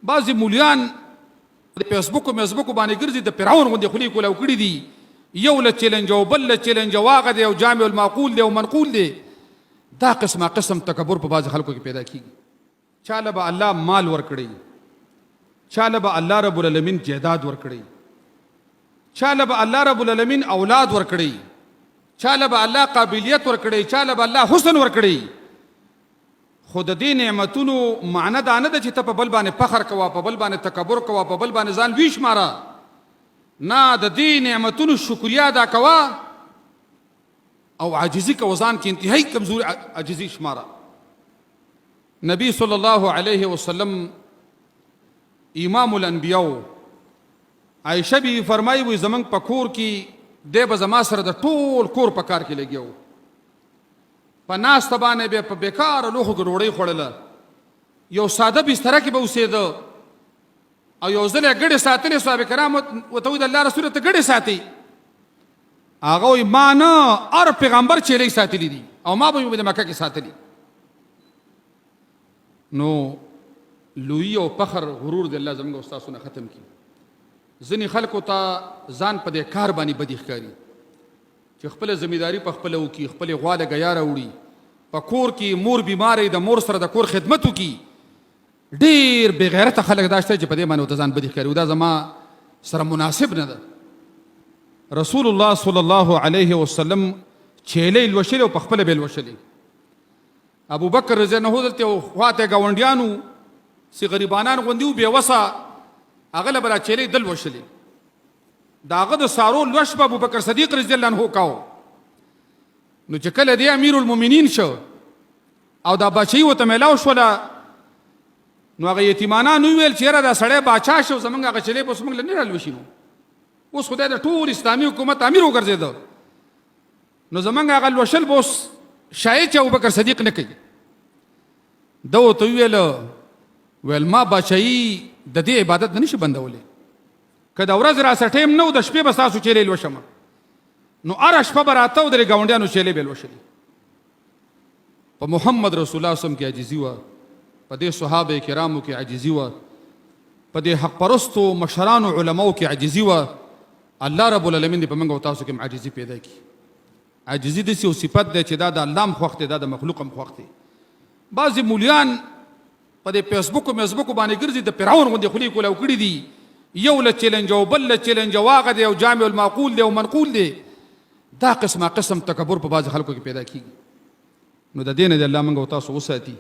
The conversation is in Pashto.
بعضې مولیان د فیسبوک او میسبوک باندې ګرځي د فرعون غوندې خولې کولاو کړي دي، یو له چیلنج او بل له چیلنج او هغه دی او جامع المعقول دی او منقول دی. دا قسم تکبر په بعض خلکو کې پیدا کیږي. چاله به الله مال ورکړي، چاله به الله رب العالمین جیداد ورکړي، چاله به الله رب العالمین اولاد ورکړي، چاله به الله قابلیت ورکړي، چاله به الله حسن ورکړي. خو د دې نعمتونو معنی دا نه ده چې ته په بل باندې فخر کوه، په بل باندې تکبر کوه، په بل باندې ځان لوی شماره. نه، د دې نعمتونو شکریا ادا کوه او عاجزي کوه، ځان کې انتهایی کمزوري عاجزي شماره. نبی صلی الله علیه وسلم امام الانبیاء عائشہ بی فرمایي وي زمنګ په کور کې دی به زما سره د ټول کور په کار کې لګیا و، په ناسته باندې به په بیکاره لوښو کې ډوډۍ خوړله، یو ساده بستره کې به اوسېده او یو ځل یې ګډې ساتلې. صحابه کرام ورته وایي د الله رسوله ته ګډې ساتي؟ هغه وایي ما نه، هر پیغمبر چیلۍ ساتلي دي او ما به یې د مکه کې ساتلي. نو لوی او فخر غرور د الله زموږ استادونه ختم کړي. ځینې خلکو ته ځان په دې کار باندې بدي ښکاري چې خپله ذمېداري په خپله وکړي، خپلې غوا له ګیا راوړي، په کور کې مور بیماره د مور سره د کور خدمت وکړي. ډېر بې غیرته خلک دا شته چې په دې باندې ورته ځان بدي ښکاري، دا زما سره مناسب نه ده. رسول الله صلی الله علیه وسلم چیلۍ لوشلې او په خپله به یې لوشلې. ابو بکر رضی الله عنه دلته یو خواته ګاونډیانو چې غریبانان غوندې وو بېوسه، هغه له به را چیلۍ دل وشلې. د هغه د سارو لوش به ابوبکر صدیق رضی الله عنه کاو. نو چې کله دی امیر المؤمنین شو او دا بچی ورته میلاو شوله، نو هغه یتیمانانو وویل چې یاره دا سړی باچا شو، زموږ هغه چیلۍ به اوس موږ له نه رالوشي. نو اوس خدای د ټول اسلامي حکومت امیر وګرځېده، نو زموږ هغه لوشل به اوس شاید چې ابوبکر صدیق نه کوي. ده ورته ویل ما بچایي د دې عبادت نه نشي بندولی، که د ورځ راسه ټیم نه و د شپې به ستاسو چیلۍ لوشم، نو هره شپه به راته و د ګاونډیانو چیلۍ به یې لوشلې. په محمد رسول الله وسلم کې عاجزي وه، په دې صحابه کرامو کې عاجزي وه، په دې حق پرستو مشرانو علماو کې عاجزي وه. الله رب العالمین دې په موږ او تاسو کې عاجزي پیدا کړي. عاجزي داسې یو صفت دی چې دا د الله هم خوښ دی، دا د مخلوق هم خوښ دی. بعضې مولیان په دې فیسبوک او میسبوک باندې ګرځي د فرعون غوندې خولې کولاو کړي دي، یو له چیلنج او بل له چیلنج او هغه دی او جامع المعقول دی او منقول دی. دا قسم تکبر په بعضې خلکو کې پیدا کېږي. نو د دې نه د الله موږ او تاسو وساتي.